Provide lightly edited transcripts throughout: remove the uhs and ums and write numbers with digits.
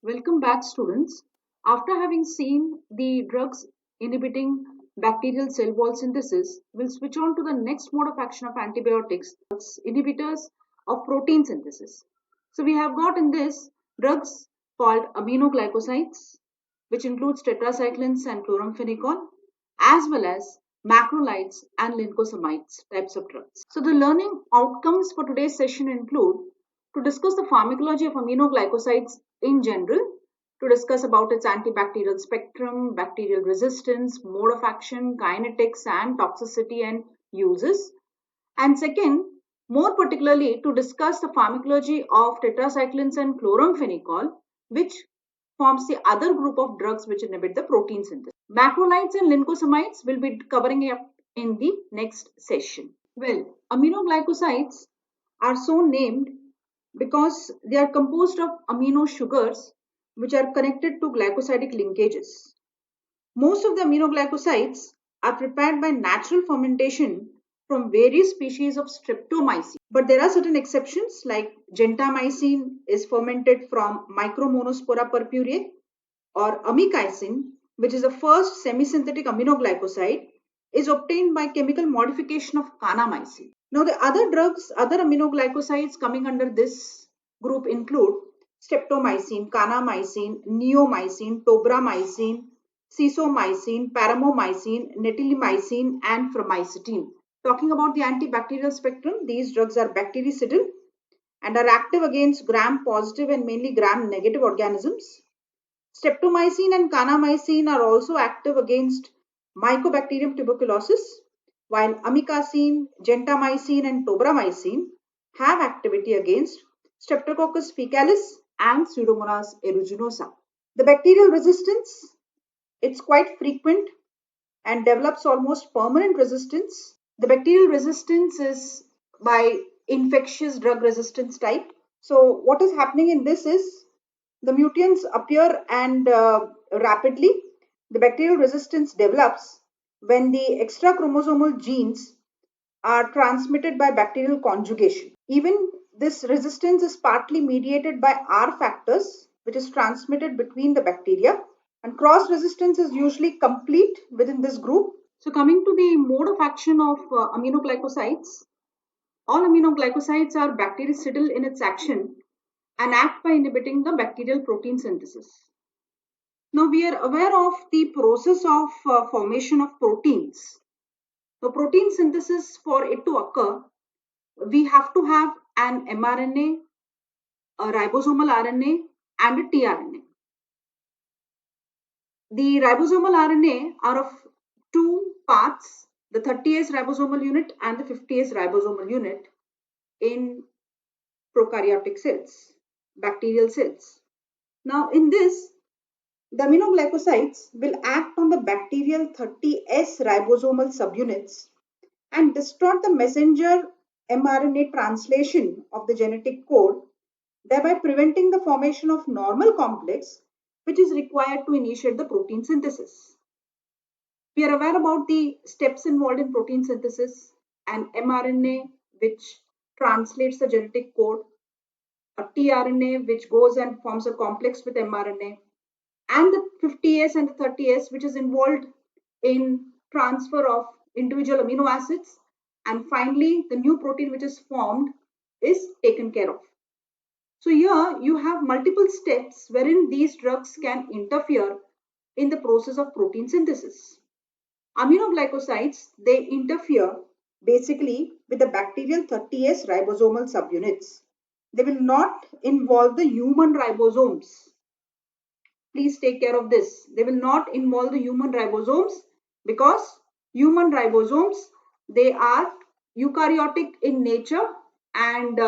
Welcome back, students. After having seen the drugs inhibiting bacterial cell wall synthesis, we'll switch on to the next mode of action of antibiotics, inhibitors of protein synthesis. So we have got in this drugs called aminoglycosides, which includes tetracyclines and chloramphenicol, as well as macrolides and lincosamides types of drugs. So the learning outcomes for today's session include to discuss the pharmacology of aminoglycosides in general, to discuss about its antibacterial spectrum, bacterial resistance, mode of action, kinetics and toxicity and uses. And second, more particularly to discuss the pharmacology of tetracyclines and chloramphenicol, which forms the other group of drugs which inhibit the protein synthesis. Macrolides and lincosamides will be covering up in the next session. Well, aminoglycosides are so named because they are composed of amino sugars which are connected to glycosidic linkages. Most of the aminoglycosides are prepared by natural fermentation from various species of streptomycin. But there are certain exceptions like gentamicin is fermented from Micromonospora purpurea, or amikacin, which is the first semi-synthetic aminoglycoside, is obtained by chemical modification of kanamycin. Now the other aminoglycosides coming under this group include streptomycin, kanamycin, neomycin, tobramycin, cesomycin, paramomycin, netilmycin, and phromycetin. Talking about the antibacterial spectrum, these drugs are bactericidal and are active against gram-positive and mainly gram-negative organisms. Streptomycin and kanamycin are also active against Mycobacterium tuberculosis, while amikacin, gentamicin, and tobramycin have activity against Streptococcus faecalis and Pseudomonas aeruginosa. The bacterial resistance, it's quite frequent and develops almost permanent resistance. The bacterial resistance is by infectious drug resistance type. So what is happening in this is the mutants appear and rapidly. The bacterial resistance develops when the extra chromosomal genes are transmitted by bacterial conjugation. Even this resistance is partly mediated by R factors, which is transmitted between the bacteria, and cross resistance is usually complete within this group. So coming to the mode of action of aminoglycosides, all aminoglycosides are bactericidal in its action and act by inhibiting the bacterial protein synthesis. Now we are aware of the process of formation of proteins. The protein synthesis, for it to occur, we have to have an mRNA, a ribosomal RNA, and a tRNA. The ribosomal RNA are of two parts, the 30S ribosomal unit and the 50S ribosomal unit in prokaryotic cells, bacterial cells. Now in this, the aminoglycosides will act on the bacterial 30S ribosomal subunits and distort the messenger mRNA translation of the genetic code, thereby preventing the formation of normal complex which is required to initiate the protein synthesis. We are aware about the steps involved in protein synthesis: an mRNA which translates the genetic code, a tRNA which goes and forms a complex with mRNA, and the 50S and the 30S which is involved in transfer of individual amino acids, and finally the new protein which is formed is taken care of. So here you have multiple steps wherein these drugs can interfere in the process of protein synthesis. Aminoglycosides, they interfere basically with the bacterial 30S ribosomal subunits. They will not involve the human ribosomes. Please take care of this. They will not involve the human ribosomes because human ribosomes, they are eukaryotic in nature and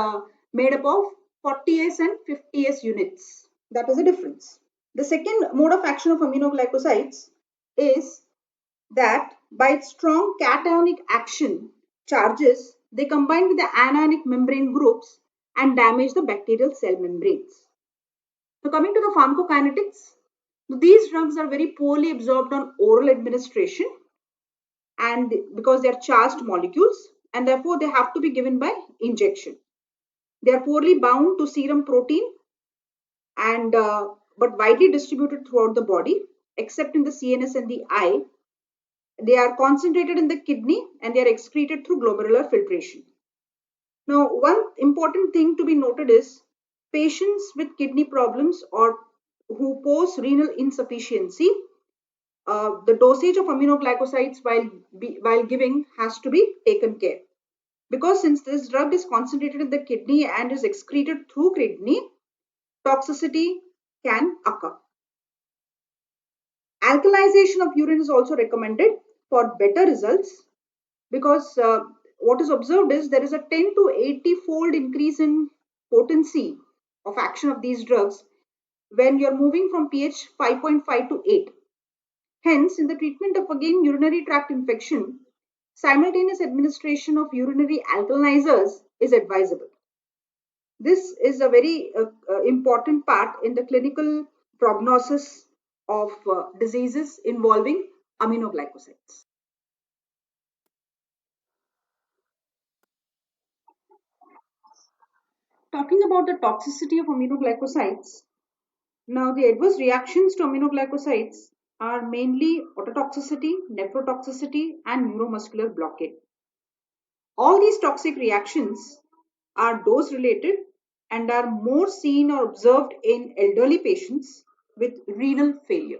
made up of 40S and 50S units. That is the difference. The second mode of action of aminoglycosides is that by its strong cationic action charges, they combine with the anionic membrane groups and damage the bacterial cell membranes. So coming to the pharmacokinetics, these drugs are very poorly absorbed on oral administration, and because they are charged molecules, and therefore they have to be given by injection. They are poorly bound to serum protein, and but widely distributed throughout the body, except in the CNS and the eye. They are concentrated in the kidney and they are excreted through glomerular filtration. Now, one important thing to be noted is patients with kidney problems or who pose renal insufficiency, the dosage of aminoglycosides while giving has to be taken care. Because since this drug is concentrated in the kidney and is excreted through kidney, toxicity can occur. Alkalization of urine is also recommended for better results because what is observed is there is a 10 to 80 fold increase in potency of action of these drugs when you're moving from pH 5.5 to 8. Hence, in the treatment of again urinary tract infection, simultaneous administration of urinary alkalizers is advisable. This is a very important part in the clinical prognosis of diseases involving aminoglycosides. Talking about the toxicity of aminoglycosides, now the adverse reactions to aminoglycosides are mainly ototoxicity, nephrotoxicity, and neuromuscular blockade. All these toxic reactions are dose related and are more seen or observed in elderly patients with renal failure.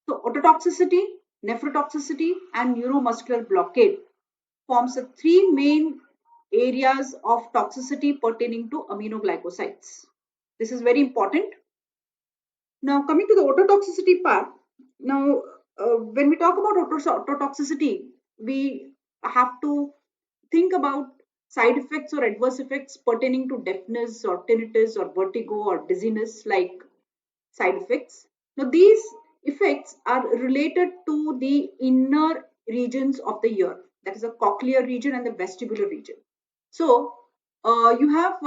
So, ototoxicity, nephrotoxicity, and neuromuscular blockade forms the three main areas of toxicity pertaining to aminoglycosides. This is very important. Now, coming to the ototoxicity part, now when we talk about ototoxicity, we have to think about side effects or adverse effects pertaining to deafness or tinnitus or vertigo or dizziness like side effects. Now, these effects are related to the inner regions of the ear, that is the cochlear region and the vestibular region. So, you have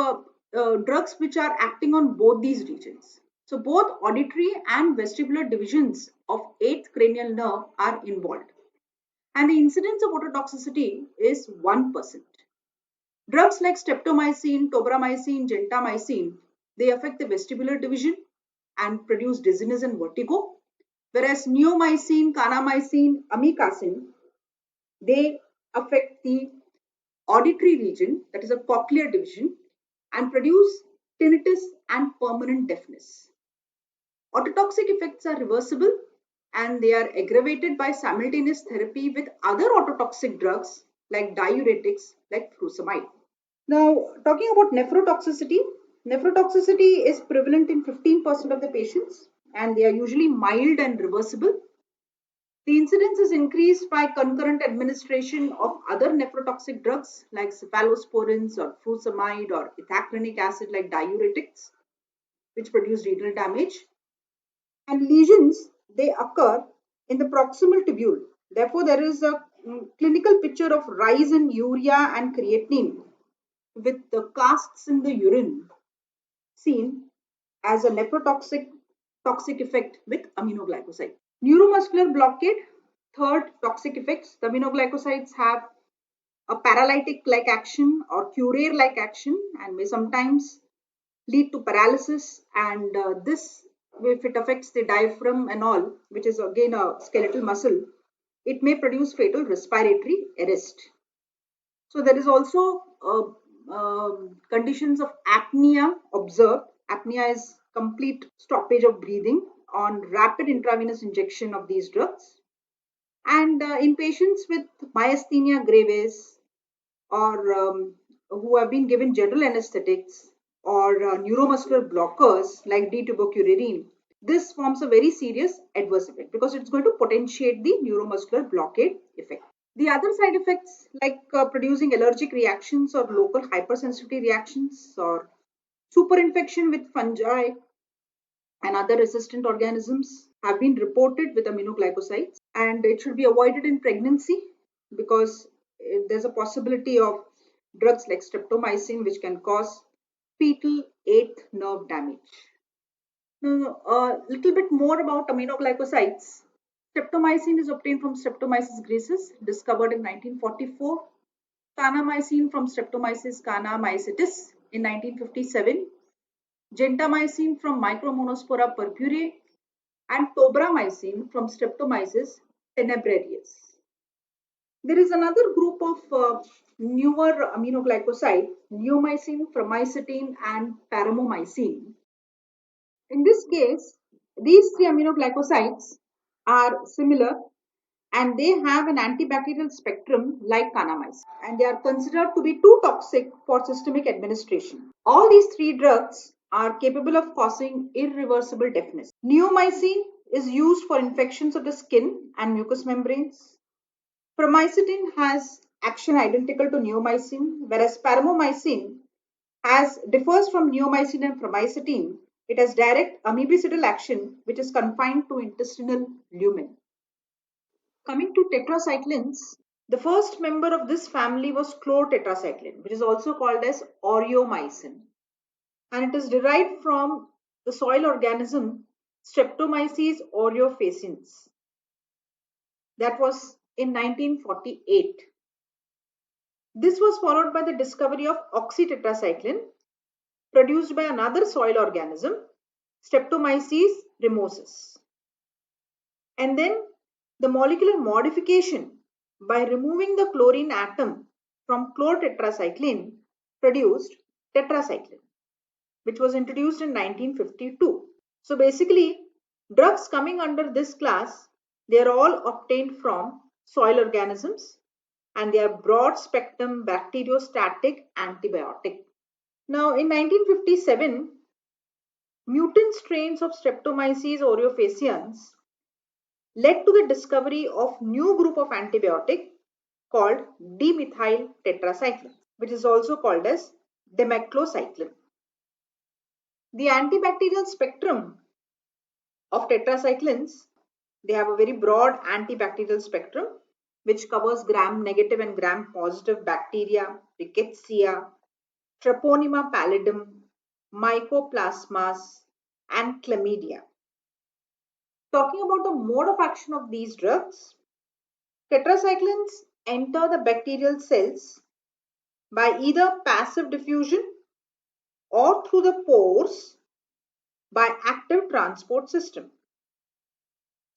drugs which are acting on both these regions. So, both auditory and vestibular divisions of eighth cranial nerve are involved. And the incidence of ototoxicity is 1%. Drugs like streptomycin, tobramycin, gentamicin, they affect the vestibular division and produce dizziness and vertigo, whereas neomycin, kanamycin, amikacin, they affect the auditory region, that is a cochlear division, and produce tinnitus and permanent deafness. Ototoxic effects are reversible and they are aggravated by simultaneous therapy with other ototoxic drugs like diuretics like furosemide. Now, talking about nephrotoxicity, nephrotoxicity is prevalent in 15% of the patients and they are usually mild and reversible. The incidence is increased by concurrent administration of other nephrotoxic drugs like cephalosporins or furosemide or ethacrenic acid like diuretics, which produce renal damage. And lesions, they occur in the proximal tubule. Therefore, there is a clinical picture of rise in urea and creatinine with the casts in the urine seen as a nephrotoxic toxic effect with aminoglycoside. Neuromuscular blockade, third toxic effects. The aminoglycosides have a paralytic like action or curare like action and may sometimes lead to paralysis. And this, if it affects the diaphragm and all, which is again a skeletal muscle, it may produce fatal respiratory arrest. So there is also conditions of apnea observed. Apnea is complete stoppage of breathing on rapid intravenous injection of these drugs. And in patients with myasthenia gravis or who have been given general anesthetics or neuromuscular blockers like D-tubercularine, this forms a very serious adverse effect because it's going to potentiate the neuromuscular blockade effect. The other side effects like producing allergic reactions or local hypersensitivity reactions or superinfection with fungi and other resistant organisms have been reported with aminoglycosides, and it should be avoided in pregnancy because there's a possibility of drugs like streptomycin which can cause fetal eighth nerve damage. Now, a little bit more about aminoglycosides. Streptomycin is obtained from Streptomyces griseus, discovered in 1944. Kanamycin from Streptomyces kanamycetes in 1957. gentamicin from Micromonospora purpurea, and tobramycin from Streptomyces tenebrarius. There is another group of newer aminoglycosides, neomycin, fromycetin, and paramomycin. In this case, these three aminoglycosides are similar and they have an antibacterial spectrum like kanamycin, and they are considered to be too toxic for systemic administration. All these three drugs are capable of causing irreversible deafness. Neomycin is used for infections of the skin and mucous membranes. Promycetin has action identical to neomycin, whereas paramomycin differs from neomycin and promycetin. It has direct amoebicidal action, which is confined to intestinal lumen. Coming to tetracyclines, the first member of this family was chlortetracycline, which is also called as aureomycin, and it is derived from the soil organism Streptomyces aureofaciens. That was in 1948. This was followed by the discovery of oxytetracycline, produced by another soil organism, Streptomyces ramosus. And then the molecular modification by removing the chlorine atom from chlortetracycline produced tetracycline, which was introduced in 1952. So basically, drugs coming under this class, they are all obtained from soil organisms and they are broad spectrum bacteriostatic antibiotic. Now in 1957, mutant strains of Streptomyces aureofaciens led to the discovery of new group of antibiotic called dimethyl tetracycline, which is also called as demeclocycline. The antibacterial spectrum of tetracyclines, they have a very broad antibacterial spectrum which covers gram-negative and gram-positive bacteria, rickettsia, Treponema pallidum, mycoplasmas, and chlamydia. Talking about the mode of action of these drugs, tetracyclines enter the bacterial cells by either passive diffusion or through the pores by active transport system.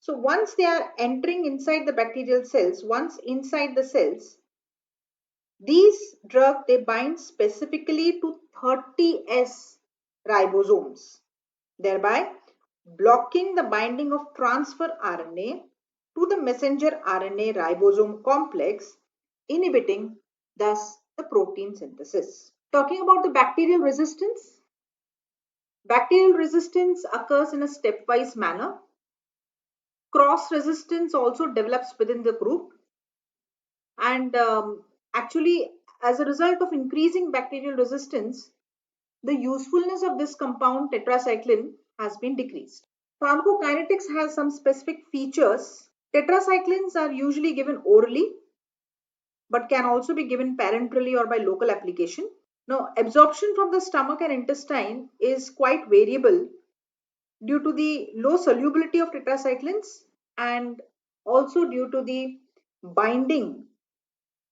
So once they are entering inside the bacterial cells, once inside the cells, these drugs, they bind specifically to 30S ribosomes, thereby blocking the binding of transfer RNA to the messenger RNA ribosome complex, inhibiting thus the protein synthesis. Talking about the bacterial resistance occurs in a stepwise manner. Cross resistance also develops within the group, and actually, as a result of increasing bacterial resistance, the usefulness of this compound tetracycline has been decreased. Pharmacokinetics has some specific features. Tetracyclines are usually given orally, but can also be given parenterally or by local application. Now, absorption from the stomach and intestine is quite variable due to the low solubility of tetracyclines and also due to the binding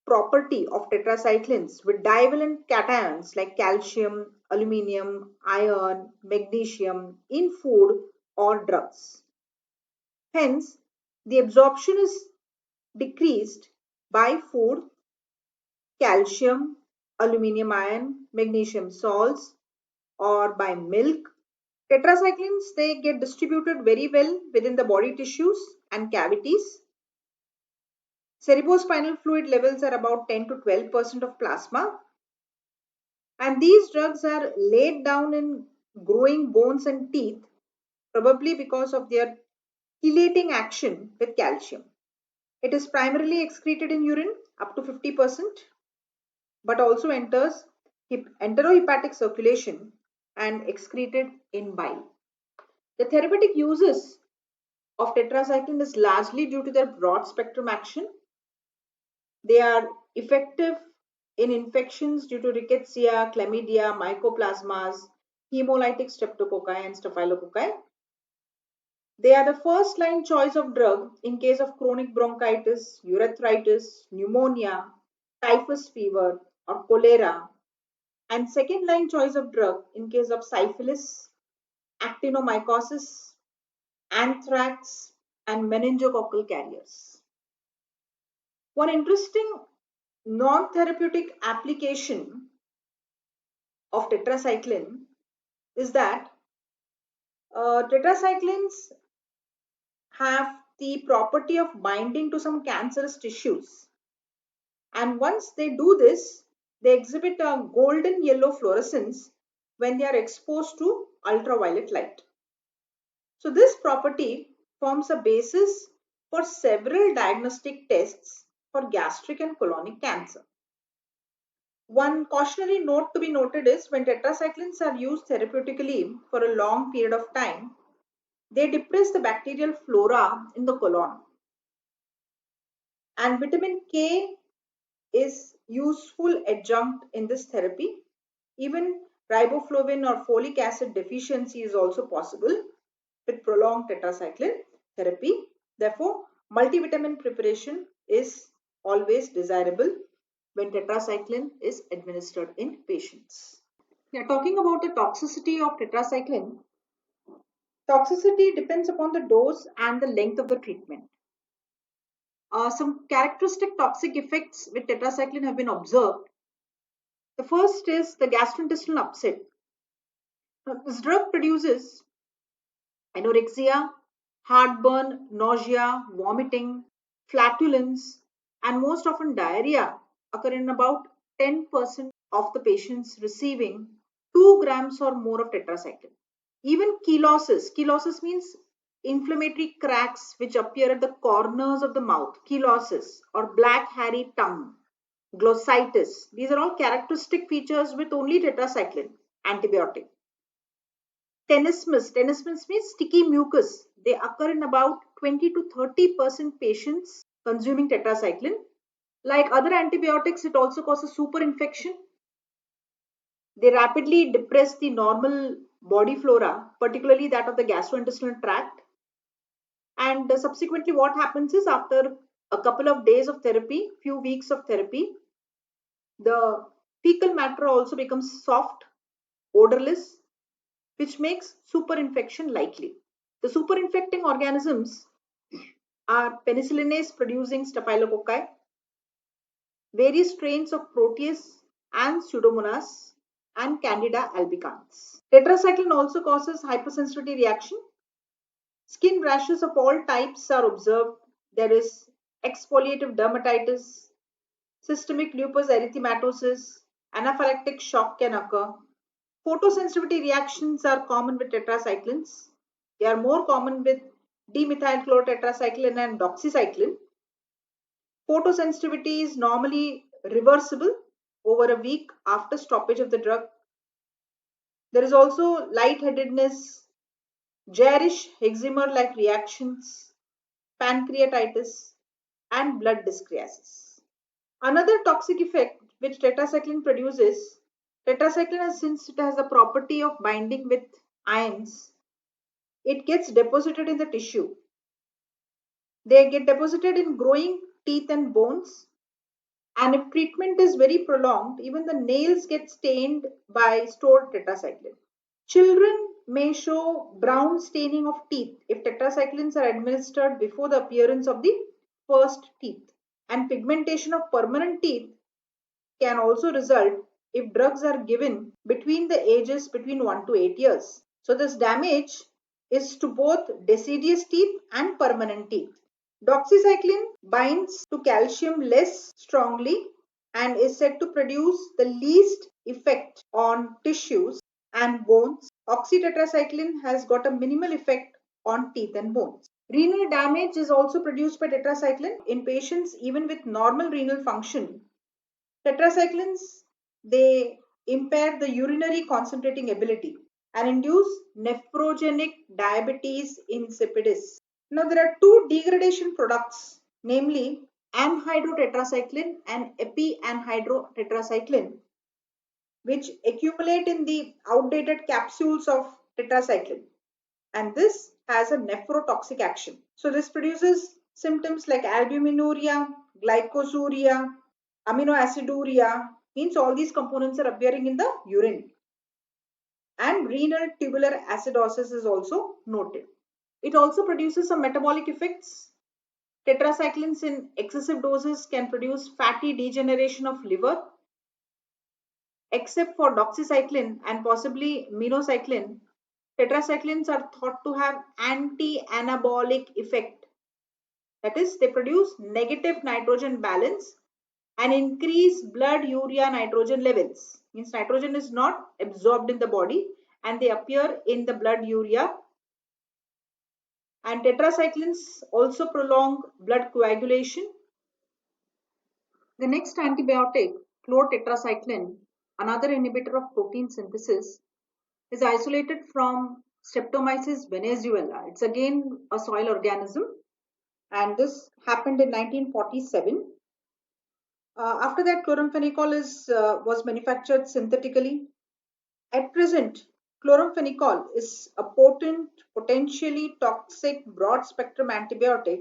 property of tetracyclines with divalent cations like calcium, aluminium, iron, magnesium in food or drugs. Hence, the absorption is decreased by food, calcium, aluminium ion, magnesium salts, or by milk. Tetracyclines, they get distributed very well within the body tissues and cavities. Cerebrospinal fluid levels are about 10 to 12% of plasma. And these drugs are laid down in growing bones and teeth, probably because of their chelating action with calcium. It is primarily excreted in urine up to 50%, but also enters enterohepatic circulation and excreted in bile. The therapeutic uses of tetracycline is largely due to their broad spectrum action. They are effective in infections due to rickettsia, chlamydia, mycoplasmas, hemolytic streptococci, and staphylococci. They are the first line choice of drug in case of chronic bronchitis, urethritis, pneumonia, typhus fever, or cholera, and second line choice of drug in case of syphilis, actinomycosis, anthrax, and meningococcal carriers. One interesting non-therapeutic application of tetracycline is that tetracyclines have the property of binding to some cancerous tissues. And once they do this, they exhibit a golden yellow fluorescence when they are exposed to ultraviolet light. So, this property forms a basis for several diagnostic tests for gastric and colonic cancer. One cautionary note to be noted is when tetracyclines are used therapeutically for a long period of time, they depress the bacterial flora in the colon. And vitamin K is useful adjunct in this therapy. Even riboflavin or folic acid deficiency is also possible with prolonged tetracycline therapy. Therefore, multivitamin preparation is always desirable when tetracycline is administered in patients. Yeah, talking about the toxicity of tetracycline, Toxicity depends upon the dose and the length of the treatment. some characteristic toxic effects with tetracycline have been observed. The first is the gastrointestinal upset. Now, this drug produces anorexia, heartburn, nausea, vomiting, flatulence, and most often diarrhea occur in about 10% of the patients receiving 2 grams or more of tetracycline. Even chelosis means inflammatory cracks which appear at the corners of the mouth, chelosis or black hairy tongue, glossitis. These are all characteristic features with only tetracycline antibiotic. Tenesmus means sticky mucus. They occur in about 20 to 30% patients consuming tetracycline. Like other antibiotics, it also causes super infection. They rapidly depress the normal body flora, particularly that of the gastrointestinal tract. And subsequently, what happens is after a couple of days of therapy, few weeks of therapy, the fecal matter also becomes soft, odorless, which makes superinfection likely. The superinfecting organisms are penicillinase producing staphylococci, various strains of Proteus and Pseudomonas, and Candida albicans. Tetracycline also causes hypersensitivity reaction. Skin rashes of all types are observed. There is exfoliative dermatitis, systemic lupus erythematosus, anaphylactic shock can occur. Photosensitivity reactions are common with tetracyclines. They are more common with dimethylchlorotetracycline and doxycycline. Photosensitivity is normally reversible over a week after stoppage of the drug. There is also lightheadedness, garish eczema-like reactions, pancreatitis, and blood dyscrasis. Another toxic effect which tetracycline produces, tetracycline has, since it has the property of binding with ions, it gets deposited in the tissue. They get deposited in growing teeth and bones. And if treatment is very prolonged, even the nails get stained by stored tetracycline. Children may show brown staining of teeth if tetracyclines are administered before the appearance of the first teeth. And pigmentation of permanent teeth can also result if drugs are given between the ages between 1 to 8 years. So this damage is to both deciduous teeth and permanent teeth. Doxycycline binds to calcium less strongly and is said to produce the least effect on tissues and bones. Oxytetracycline has got a minimal effect on teeth and bones. Renal damage is also produced by tetracycline in patients even with normal renal function. Tetracyclines, they impair the urinary concentrating ability and induce nephrogenic diabetes insipidus. Now, there are two degradation products, namely anhydrotetracycline and epianhydrotetracycline, which accumulate in the outdated capsules of tetracycline. And this has a nephrotoxic action. So, this produces symptoms like albuminuria, glycosuria, aminoaciduria, Means all these components are appearing in the urine. And renal tubular acidosis is also noted. It also produces some metabolic effects. Tetracyclines in excessive doses can produce fatty degeneration of liver. Except for doxycycline and possibly minocycline, tetracyclines are thought to have anti-anabolic effect. That is, they produce negative nitrogen balance and increase blood urea nitrogen levels. Means nitrogen is not absorbed in the body and they appear in the blood urea. And tetracyclines also prolong blood coagulation. The next antibiotic, chlortetracycline, another inhibitor of protein synthesis, is isolated from Streptomyces venezuela. It's again a soil organism, and this happened in 1947. After that, chloramphenicol was manufactured synthetically. At present, chloramphenicol is a potent, potentially toxic, broad-spectrum antibiotic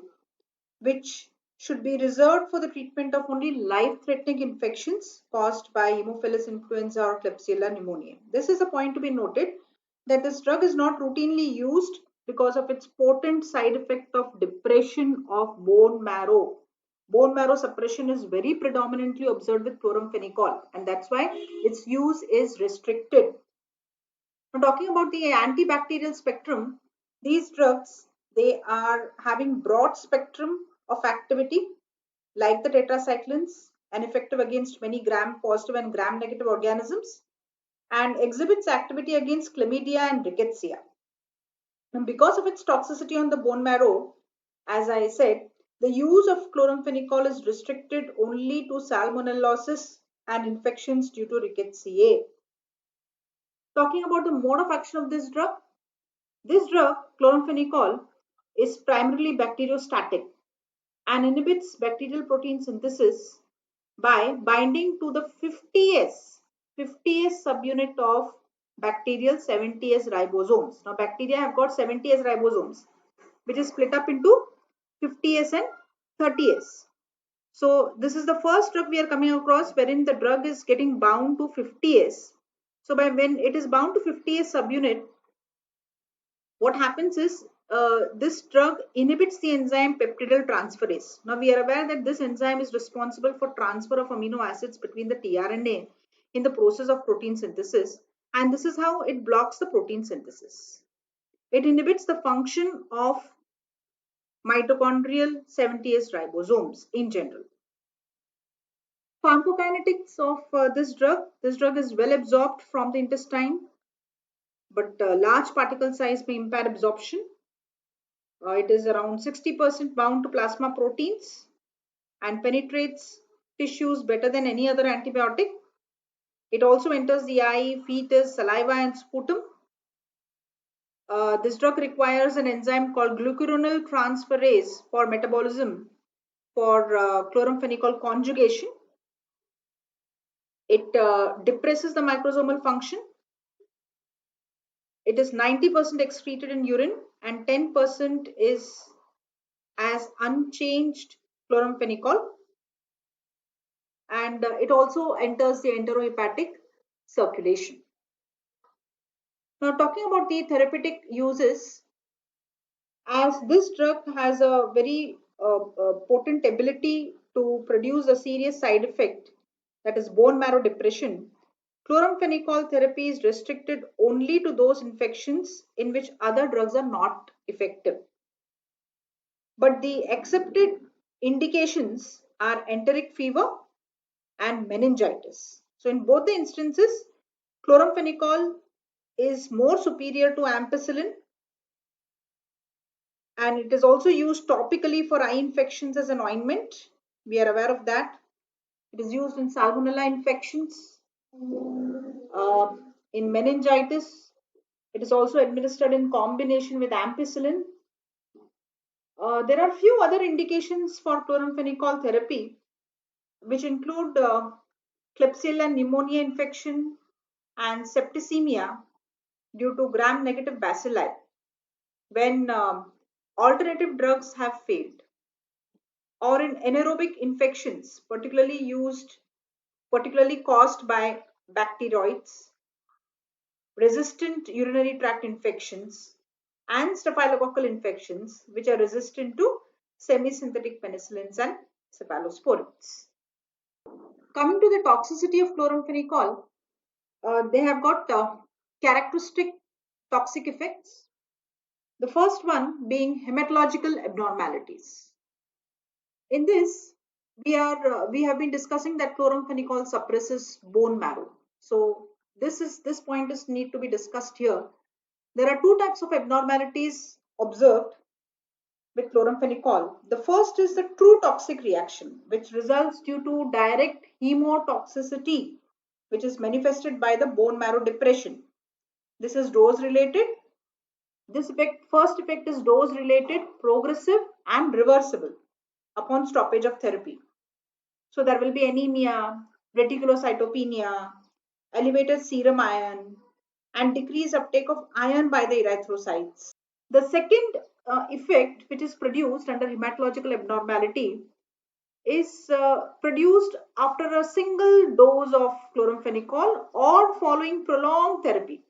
which should be reserved for the treatment of only life-threatening infections caused by Haemophilus influenza or Klebsiella pneumoniae. This is a point to be noted that this drug is not routinely used because of its potent side effect of depression of bone marrow. Bone marrow suppression is very predominantly observed with chloramphenicol, and that's why its use is restricted. Now, talking about the antibacterial spectrum, these drugs, they are having broad spectrum of activity like the tetracyclines and effective against many gram positive and gram negative organisms and exhibits activity against chlamydia and rickettsia. And because of its toxicity on the bone marrow, as I said, the use of chloramphenicol is restricted only to salmonellosis and infections due to rickettsia. Talking about the mode of action of this drug, chloramphenicol, is primarily bacteriostatic and inhibits bacterial protein synthesis by binding to the 50S subunit of bacterial 70S ribosomes. Now, bacteria have got 70S ribosomes, which is split up into 50S and 30S. So, this is the first drug we are coming across wherein the drug is getting bound to 50S. So, when it is bound to 50S subunit, what happens is this drug inhibits the enzyme peptidyl transferase. Now we are aware that this enzyme is responsible for transfer of amino acids between the tRNA in the process of protein synthesis, and this is how it blocks the protein synthesis. It inhibits the function of mitochondrial 70S ribosomes in general. Pharmacokinetics of this drug is well absorbed from the intestine, but large particle size may impair absorption. It is around 60% bound to plasma proteins and penetrates tissues better than any other antibiotic. It also enters the eye, fetus, saliva, and sputum. This drug requires an enzyme called glucuronil transferase for metabolism for chloramphenicol conjugation. It depresses the microsomal function. It is 90% excreted in urine and 10% is as unchanged chloramphenicol, and it also enters the enterohepatic circulation. Now, talking about the therapeutic uses, as this drug has a very potent ability to produce a serious side effect, that is bone marrow depression, chloramphenicol therapy is restricted only to those infections in which other drugs are not effective. But the accepted indications are enteric fever and meningitis. So in both the instances, chloramphenicol is more superior to ampicillin, and it is also used topically for eye infections as an ointment. We are aware of that. It is used in salmonella infections. In meningitis, it is also administered in combination with ampicillin. There are few other indications for chloramphenicol therapy, which include Klebsiella pneumonia infection and septicemia due to gram-negative bacilli when alternative drugs have failed, or in anaerobic infections, particularly used particularly caused by bacteroids, resistant urinary tract infections, and staphylococcal infections, which are resistant to semi-synthetic penicillins and cephalosporins. Coming to the toxicity of chloramphenicol, they have got characteristic toxic effects. The first one being hematological abnormalities. In this, we have been discussing that chloramphenicol suppresses bone marrow. So this point is need to be discussed here. There are two types of abnormalities observed with chloramphenicol. The first is the true toxic reaction, which results due to direct hemotoxicity, which is manifested by the bone marrow depression. This is dose related. This first effect is dose related, progressive, and reversible upon stoppage of therapy. So there will be anemia, reticulocytopenia, elevated serum iron, and decreased uptake of iron by the erythrocytes. The second effect, which is produced under hematological abnormality, is produced after a single dose of chloramphenicol or following prolonged therapy.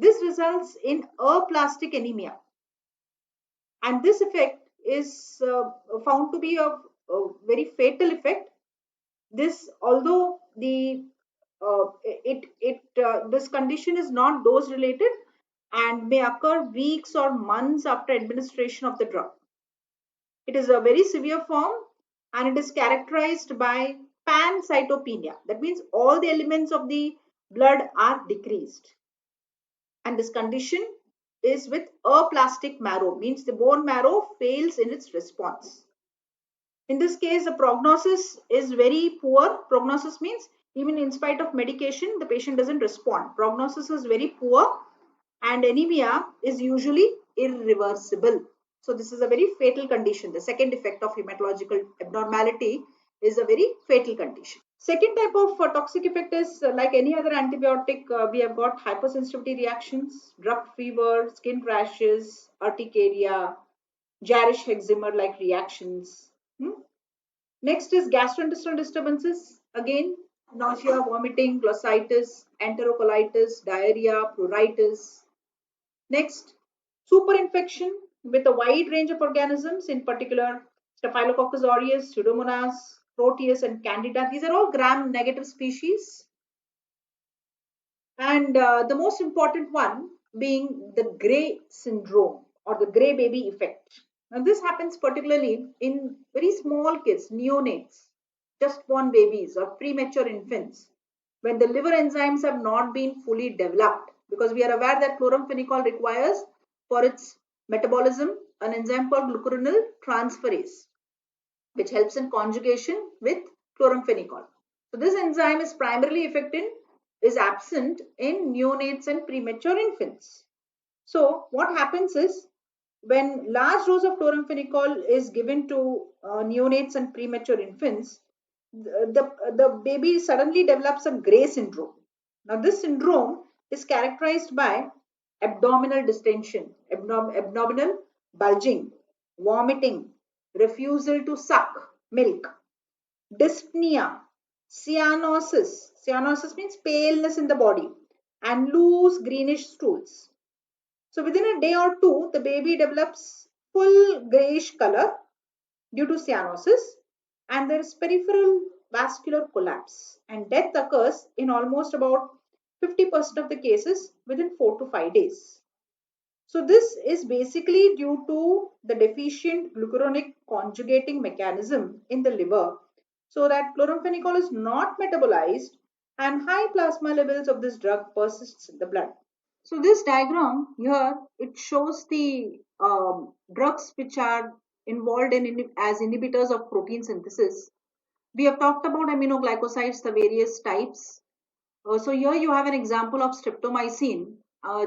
This results in aplastic anemia, and this effect is found to be a very fatal effect. This, although this condition is not dose related and may occur weeks or months after administration of the drug. It is a very severe form and it is characterized by pancytopenia. That means all the elements of the blood are decreased. And this condition is with aplastic marrow, means the bone marrow fails in its response. In this case, the prognosis is very poor. Prognosis means even in spite of medication, the patient doesn't respond. Prognosis is very poor and anemia is usually irreversible. So this is a very fatal condition. The second effect of hematological abnormality is a very fatal condition. Second type of toxic effect is like any other antibiotic, we have got hypersensitivity reactions, drug fever, skin rashes, urticaria, Jarisch eczema like reactions. Next is gastrointestinal disturbances. Again, nausea, vomiting, glossitis, enterocolitis, diarrhea, pruritus. Next, superinfection with a wide range of organisms, in particular Staphylococcus aureus, Pseudomonas, Proteus, and Candida. These are all gram-negative species. And the most important one being the Gray syndrome or the Gray baby effect. Now, this happens particularly in very small kids, neonates, just born babies or premature infants, when the liver enzymes have not been fully developed. Because we are aware that chloramphenicol requires for its metabolism an enzyme called glucuronil transferase, which helps in conjugation with chloramphenicol. So this enzyme is primarily absent in neonates and premature infants. So what happens is when large dose of chloramphenicol is given to neonates and premature infants, the baby suddenly develops a Gray syndrome. Now this syndrome is characterized by abdominal distension, abdominal bulging, vomiting, refusal to suck milk, dyspnea, cyanosis. Cyanosis means paleness in the body, and loose greenish stools. So within a day or two, the baby develops full grayish color due to cyanosis, and there is peripheral vascular collapse, and death occurs in almost about 50% of the cases within 4 to 5 days. So this is basically due to the deficient glucuronic conjugating mechanism in the liver, so that chloramphenicol is not metabolized and high plasma levels of this drug persists in the blood. So this diagram here, it shows the drugs which are involved as inhibitors of protein synthesis. We have talked about aminoglycosides, the various types. So here you have an example of streptomycin, a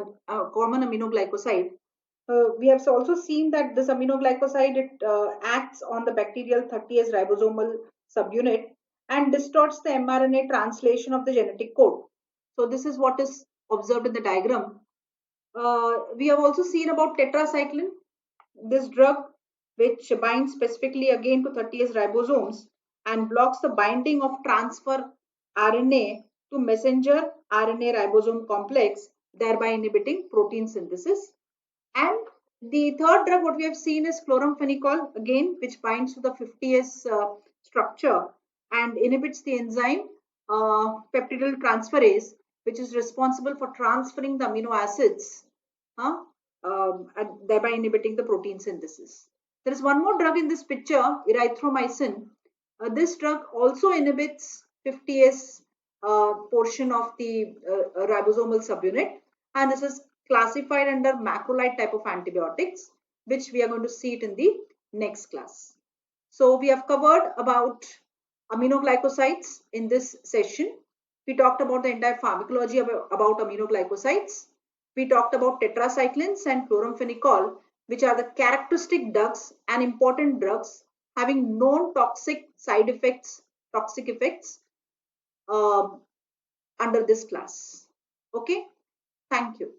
common aminoglycoside. We have also seen that this aminoglycoside acts on the bacterial 30S ribosomal subunit and distorts the mRNA translation of the genetic code. So this is what is observed in the diagram. We have also seen about tetracycline, this drug which binds specifically again to 30S ribosomes and blocks the binding of transfer RNA to messenger RNA ribosome complex, thereby inhibiting protein synthesis. And the third drug, what we have seen is chloramphenicol, again, which binds to the 50S structure and inhibits the enzyme peptidyl transferase, which is responsible for transferring the amino acids, and thereby inhibiting the protein synthesis. There is one more drug in this picture, erythromycin. This drug also inhibits 50S portion of the ribosomal subunit, and this is classified under macrolide type of antibiotics, which we are going to see it in the next class. So we have covered about aminoglycosides in this session. We talked about the entire pharmacology about aminoglycosides. We talked about tetracyclines and chloramphenicol, which are the characteristic drugs and important drugs having known toxic side effects, toxic effects um, under this class. Okay, thank you.